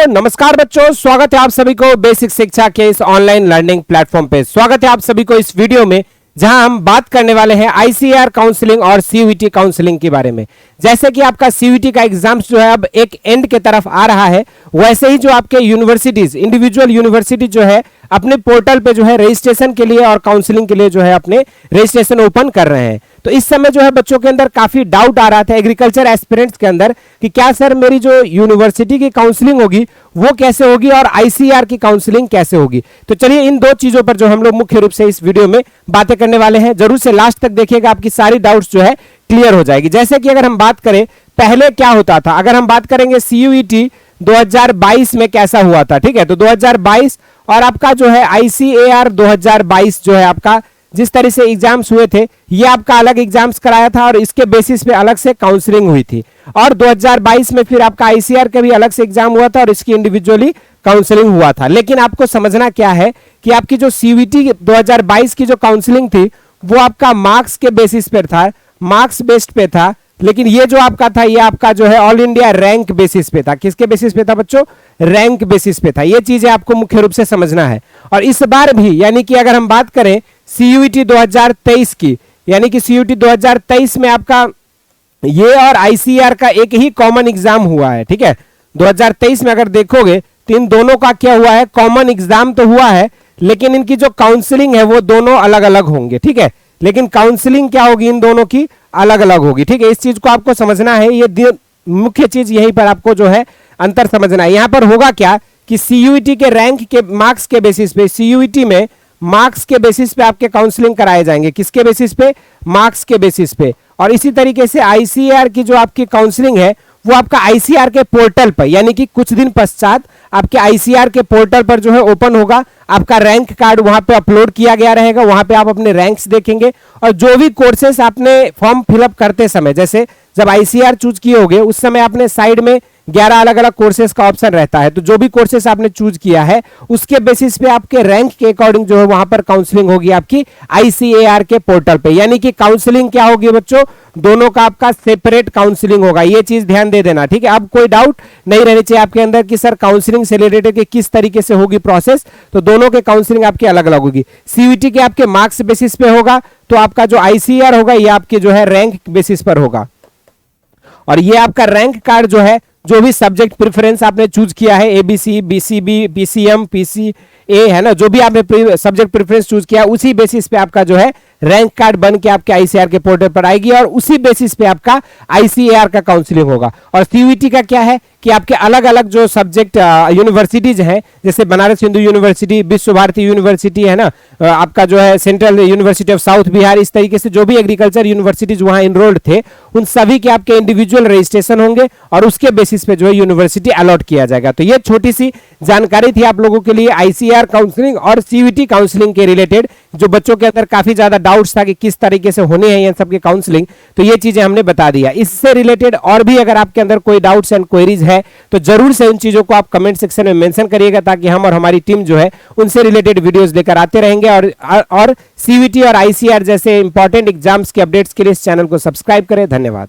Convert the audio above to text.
नमस्कार बच्चों, स्वागत है आप सभी को बेसिक शिक्षा के इस ऑनलाइन लर्निंग प्लेटफॉर्म पे। स्वागत है आप सभी को इस वीडियो में, जहां हम बात करने वाले हैं आईसीएआर काउंसलिंग और सीयूईटी काउंसलिंग के बारे में। जैसे कि आपका सीयूईटी का एग्जाम जो है अब एक एंड के तरफ आ रहा है, वैसे ही जो आपके यूनिवर्सिटीज, इंडिविजुअल यूनिवर्सिटी जो है अपने पोर्टल पे जो है रजिस्ट्रेशन के लिए और काउंसलिंग के लिए जो है अपने रजिस्ट्रेशन ओपन कर रहे हैं। तो इस समय जो है बच्चों के अंदर काफी डाउट आ रहा था एग्रीकल्चर एस्पिरेंट्स के अंदर कि क्या सर मेरी जो यूनिवर्सिटी की काउंसलिंग होगी वो कैसे होगी और आईसीएआर की काउंसलिंग कैसे होगी। तो चलिए इन दो चीजों पर जो हम लोग मुख्य रूप से इस वीडियो में बातें करने वाले हैं, जरूर से लास्ट तक देखिएगा, आपकी सारी डाउट्स जो है क्लियर हो जाएगी। जैसे कि अगर हम बात करें पहले क्या होता था, अगर हम बात करेंगे सीयूईटी 2022 में कैसा हुआ था, ठीक है, तो 2022 और आपका जो है आईसीएआर 2022 जो है आपका जिस तरह से एग्जाम्स हुए थे, ये आपका अलग एग्जाम्स कराया था और इसके बेसिस पे अलग से काउंसलिंग हुई थी। और 2022 में फिर आपका आईसीएआर का भी अलग से एग्जाम हुआ था और इसकी इंडिविजुअली काउंसलिंग हुआ था। लेकिन आपको समझना क्या है कि आपकी जो सीयूईटी 2022 की जो काउंसलिंग थी वो आपका मार्क्स के बेसिस पर था, मार्क्स बेस्ड पे था। लेकिन ये जो आपका था ये आपका जो है ऑल इंडिया रैंक बेसिस पे था। किसके बेसिस पे था बच्चों? रैंक बेसिस पे था। ये चीजें आपको मुख्य रूप से समझना है। और इस बार भी यानी कि अगर हम बात करें सीयूईटी 2023 की, यानी कि सीयूईटी 2023 में आपका ये और आईसीएआर का एक ही कॉमन एग्जाम हुआ है, ठीक है। 2023 में अगर देखोगे तो इन दोनों का क्या हुआ है, कॉमन एग्जाम तो हुआ है, लेकिन इनकी जो काउंसलिंग है वो दोनों अलग अलग होंगे, ठीक है। लेकिन काउंसलिंग क्या होगी, इन दोनों की अलग अलग होगी, ठीक है। इस चीज को आपको समझना है, ये मुख्य चीज यहीं पर आपको जो है अंतर समझना है। यहां पर होगा क्या कि सीयूईटी के रैंक के मार्क्स के बेसिस पे, सीयूईटी में मार्क्स के बेसिस पे आपके काउंसलिंग कराए जाएंगे। किसके बेसिस पे? मार्क्स के बेसिस पे। और इसी तरीके से आईसीएआर की जो आपकी काउंसलिंग है वो आपका आईसीएआर के पोर्टल पर, यानी कि कुछ दिन पश्चात आपके आईसीएआर के पोर्टल पर जो है ओपन होगा। आपका रैंक कार्ड वहां पे अपलोड किया गया रहेगा, वहां पे आप अपने रैंक्स देखेंगे और जो भी कोर्सेस आपने फॉर्म फिलअप करते समय, जैसे जब आईसीएआर चूज किए होगे उस समय आपने साइड में 11 अलग अलग कोर्सेज का ऑप्शन रहता है। तो जो भी कोर्सेज आपने चूज किया है उसके बेसिस पे आपके रैंक के अकॉर्डिंग जो है वहां पर काउंसलिंग होगी आपकी आईसीएआर के पोर्टल पे। यानी कि काउंसलिंग क्या होगी बच्चों, दोनों का आपका सेपरेट काउंसलिंग होगा। ये चीज ध्यान दे देना, ठीक है। अब कोई डाउट नहीं रहनी चाहिए आपके अंदर कि सर काउंसलिंग से रिलेटेड के किस तरीके से होगी प्रोसेस। तो दोनों के काउंसलिंग आपके अलग अलग होगी। सीयूईटी के आपके मार्क्स बेसिस पे होगा, तो आपका जो आईसीएआर होगा ये आपके जो है रैंक बेसिस पर होगा। और ये आपका रैंक कार्ड जो है, जो भी सब्जेक्ट प्रेफरेंस आपने चूज किया है, एबीसी, बीसीबी, पीसीएम, पीसीए, है ना, जो भी आपने सब्जेक्ट प्रेफरेंस चूज किया उसी बेसिस पे आपका जो है रैंक कार्ड बन के आपके आईसीएआर के पोर्टल पर आएगी और उसी बेसिस पे आपका आईसीएआर का काउंसलिंग होगा। और सीयूईटी का क्या है कि आपके अलग अलग जो सब्जेक्ट यूनिवर्सिटीज हैं, जैसे बनारस हिंदू यूनिवर्सिटी, विश्व भारती यूनिवर्सिटी, है ना, आपका जो है central university of south Bihar, इस तरीके से जो भी एग्रीकल्चर यूनिवर्सिटीज वहां इनरोल्ड थे उन सभी के आपके इंडिविजुअल रजिस्ट्रेशन होंगे और उसके बेसिस पे जो है यूनिवर्सिटी अलॉट किया जाएगा। तो ये छोटी सी जानकारी थी आप लोगों के लिए आईसीएआर काउंसलिंग और सीयूईटी काउंसलिंग के रिलेटेड, जो बच्चों के अंदर काफी ज्यादा डाउट्स था कि किस तरीके से होने हैं ये सबके काउंसलिंग। तो ये चीजें हमने बता दिया। इससे रिलेटेड और भी अगर आपके अंदर कोई डाउट्स एंड क्वेरीज है तो जरूर से उन चीजों को आप कमेंट सेक्शन में मेंशन करिएगा, ताकि हम और हमारी टीम जो है उनसे रिलेटेड वीडियोस लेकर आते रहेंगे। और सीयूईटी और आईसीएआर जैसे इंपॉर्टेंट एग्जाम्स के अपडेट्स के लिए इस चैनल को सब्सक्राइब करें। धन्यवाद।